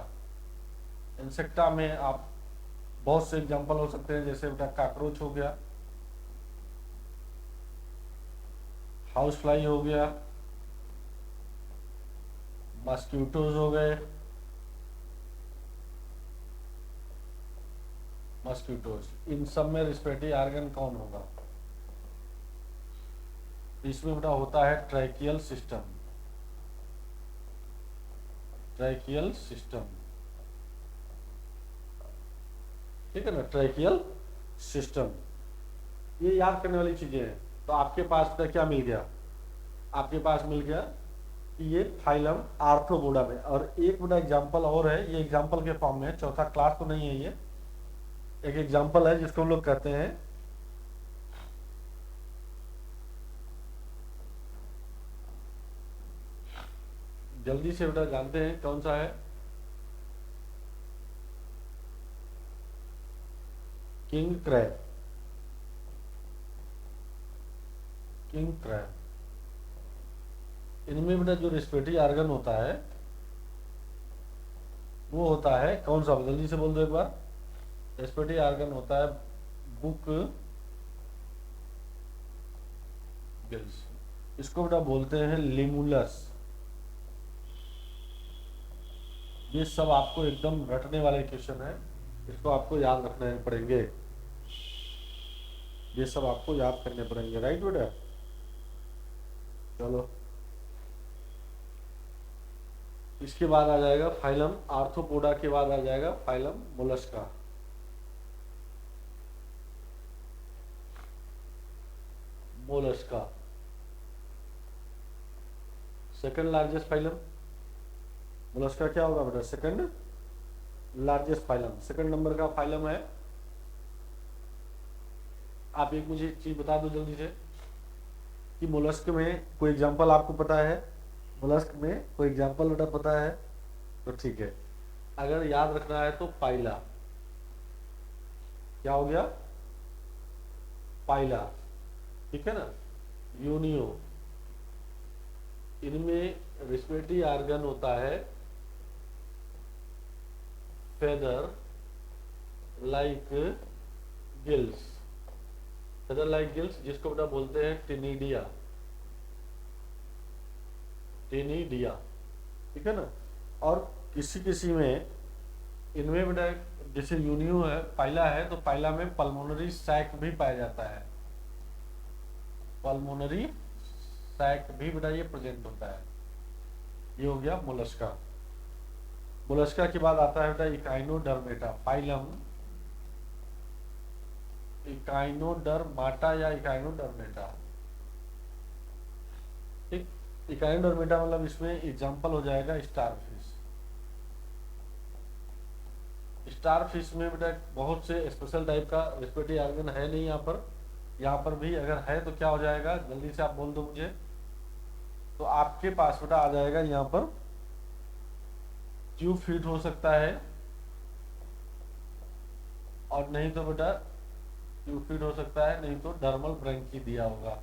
इंसेक्टा में आप बहुत से एग्जांपल हो सकते हैं, जैसे बेटा कॉकरोच हो गया, हाउस फ्लाई हो गया, मस्क्यूटोज हो गए, मस्क्यूटोज, इन सब में रेस्पिरेटरी ऑर्गन कौन होगा? इसमें बेटा होता है ट्रैकियल सिस्टम, ट्रैकियल सिस्टम, ठीक है ना, ट्रैकियल सिस्टम। ये याद करने वाली चीजें हैं। तो आपके पास क्या मिल गया, आपके पास मिल गया कि ये फाइलम आर्थ्रोपोडा में, और एक बड़ा एग्जांपल और है, ये एग्जांपल के फॉर्म में है, चौथा क्लास तो नहीं है, ये एक एग्जांपल है जिसको हम लोग कहते हैं जल्दी से बेटा जानते हैं कौन सा है, किंग क्रैब, किंग क्रैब। इनमें बेटा जो रेस्पिरेटरी ऑर्गन होता है वो होता है कौन सा, जल्दी से बोल दो एक बार। रेस्पिरेटरी ऑर्गन होता है बुक गिल्स, इसको बेटा बोलते हैं लिमुलस। ये सब आपको एकदम रटने वाले क्वेश्चन है, इसको आपको याद रखने पड़ेंगे, ये सब आपको याद करने पड़ेंगे, राइट बेटा। चलो, इसके बाद आ जाएगा फाइलम आर्थ्रोपोडा के बाद आ जाएगा phylum Mollusca. Mollusca second largest phylum, Mollusca क्या होगा बेटा, second largest phylum, second number का फाइलम है। आप एक मुझे चीज बता दो जल्दी से कि मोलस्क में कोई एग्जांपल आपको पता है, मोलस्क में कोई एग्जांपल बेटा पता है तो ठीक है, अगर याद रखना है तो पाइला, क्या हो गया, पाइला, ठीक है ना, यूनियो, इनमें रेस्पिरेटरी ऑर्गन होता है feather like gills, feather like gills, जिसको बेटा बोलते हैं टिनिडिया, टिनिडिया, ठीक है ना। और किसी किसी में इनमें बेटा जैसे यूनियो है, पाइला है, तो पाइला में पल्मोनरी सैक भी पाया जाता है, पल्मोनरी सैक भी बेटा ये प्रेजेंट होता है। ये हो गया मोलस्का। मोलस्का के बाद आता है बेटा इकाइनोडर्मेटा, फाइलम इकाइनोडर्माटा या इकाइनोडर्मेटा। ठीक, इकाइनोडर्मेटा मतलब इसमें एग्जांपल हो जाएगा स्टारफिश। स्टारफिश में बेटा बहुत से स्पेशल टाइप का रेस्पिरेटरी ऑर्गन है नहीं यहाँ पर। यहाँ पर भी अगर है तो क्या हो जाएगा, जल्दी से आप बोल दो मुझे। तो आपके पास बेटा आ जाएगा यहाँ पर ट्यूब फीट हो सकता है, और नहीं तो बेटा ट्यूब फीट हो सकता है, नहीं तो डर्मल ब्रैंकी दिया होगा।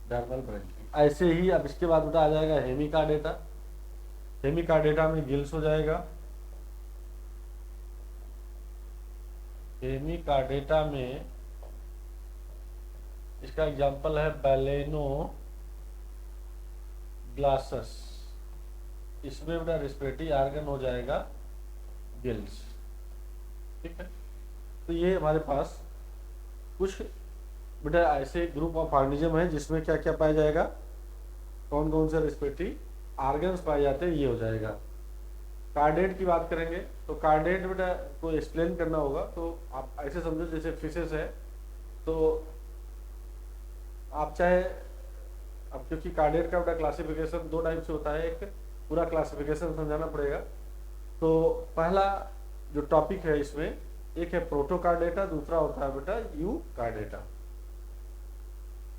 डर्मल ब्रैंकी। ऐसे ही अब इसके बाद बेटा आ जाएगा हेमिकार्डेटा। हेमिकार्डेटा में गिल्स हो जाएगा। हेमिकार्डेटा में इसका एग्जांपल है बैलेनो ग्लासस। इसमें बेटा रेस्पिरेटरी ऑर्गन हो जाएगा गिल्स। ठीक है, तो ये हमारे पास कुछ बेटा ऐसे ग्रुप ऑफ ऑर्गेनिज्म है जिसमें क्या क्या पाया जाएगा, कौन कौन से रेस्पिरेटरी ऑर्गन्स पाए जाते हैं, ये हो जाएगा। कार्डेट की बात करेंगे तो कार्डेट बेटा को एक्सप्लेन करना होगा, तो आप ऐसे समझो जैसे फिशेस है, तो आप चाहे, अब क्योंकि कार्डेट का बेटा क्लासिफिकेशन दो टाइप से होता है, एक पूरा क्लासिफिकेशन समझाना पड़ेगा। तो पहला जो टॉपिक है इसमें, एक है प्रोटोकार्डेटा, दूसरा होता है बेटा यू कार्डेटा।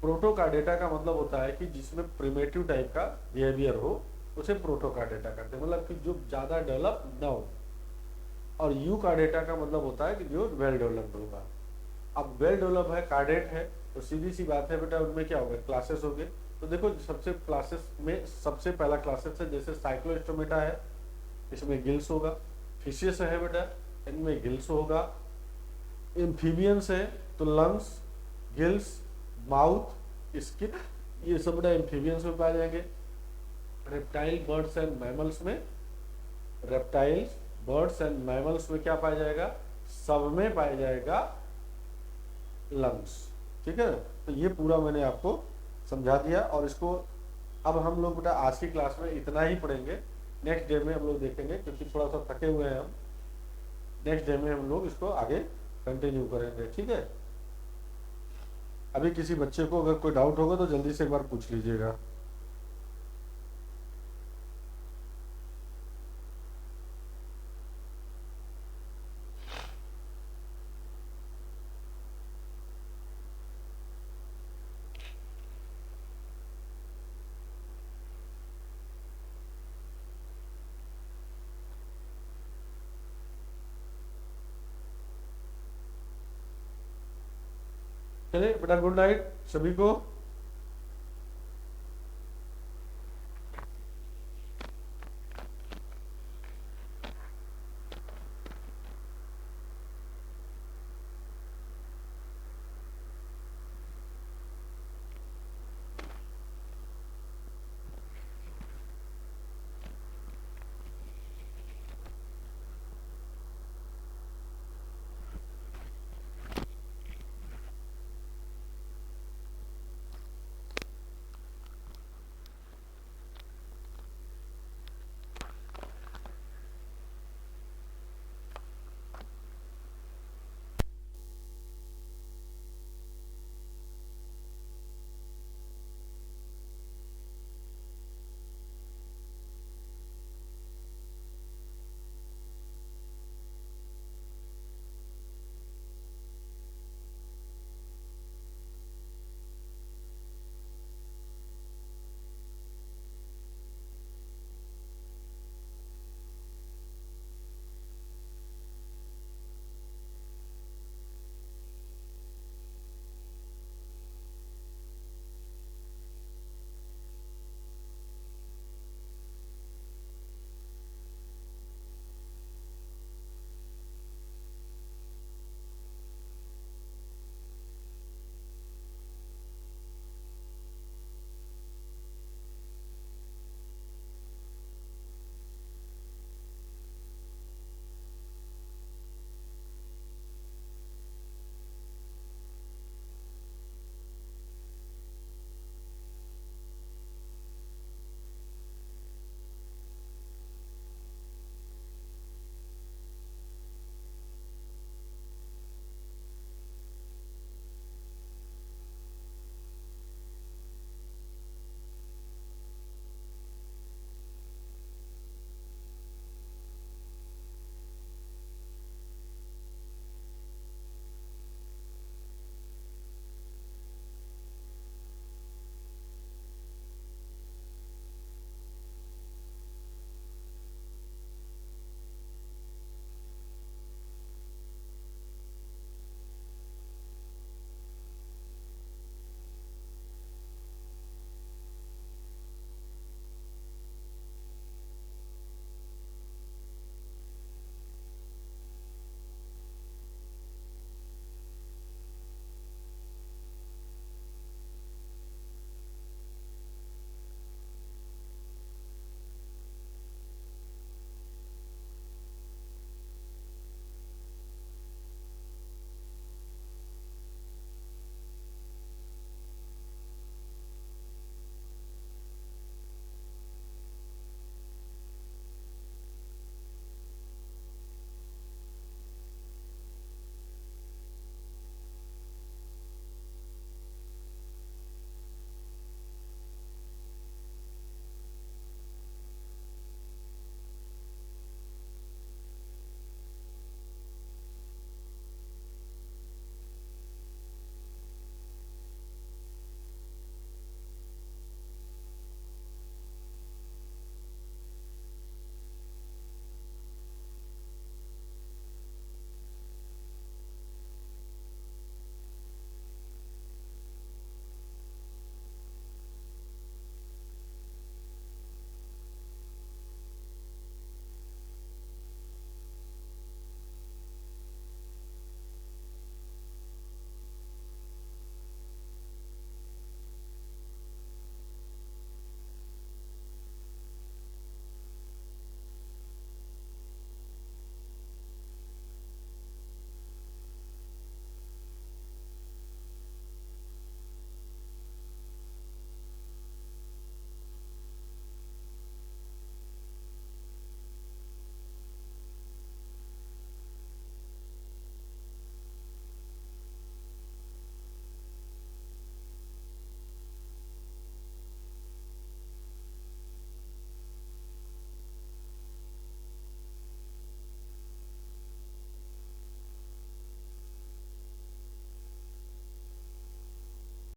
प्रोटोकार्डेटा का मतलब होता है कि जिसमें प्रिमेटिव टाइप का बिहेवियर हो, उसे प्रोटोकार्डेटा कहते हैं, मतलब कि जो ज्यादा डेवलप ना हो। और यू कार्डेटा का मतलब होता है कि जो वेल डेवलप्ड होगा। अब वेल डेवलप है, कार्डेट है, तो सीधी सी बात है बेटा उनमें क्या होगा, क्लासेस होंगे। तो देखो सबसे क्लासेस में सबसे पहला क्लासेस है जैसे साइक्लोस्टोमेटा है, इसमें गिल्स होगा। फिशियस है बेटा, इनमें गिल्स होगा। एम्फीबियंस है तो लंग्स, गिल्स, माउथ, स्किन, ये सब बेटा एम्फीबियंस में पाए जाएंगे। रेप्टाइल बर्ड्स एंड मैमल्स में, रेप्टाइल्स बर्ड्स एंड मैमल्स में क्या पाया जाएगा, सब में पाया जाएगा लंग्स। ठीक है, तो ये पूरा मैंने आपको समझा दिया, और इसको अब हम लोग बेटा आज की क्लास में इतना ही पढ़ेंगे। नेक्स्ट डे में हम लोग देखेंगे, क्योंकि थोड़ा सा थके हुए हैं हम। नेक्स्ट डे में हम लोग इसको आगे कंटिन्यू करेंगे। ठीक है, अभी किसी बच्चे को अगर कोई डाउट होगा तो जल्दी से एक बार पूछ लीजिएगा। चलिए बेटा, गुड नाइट सभी को।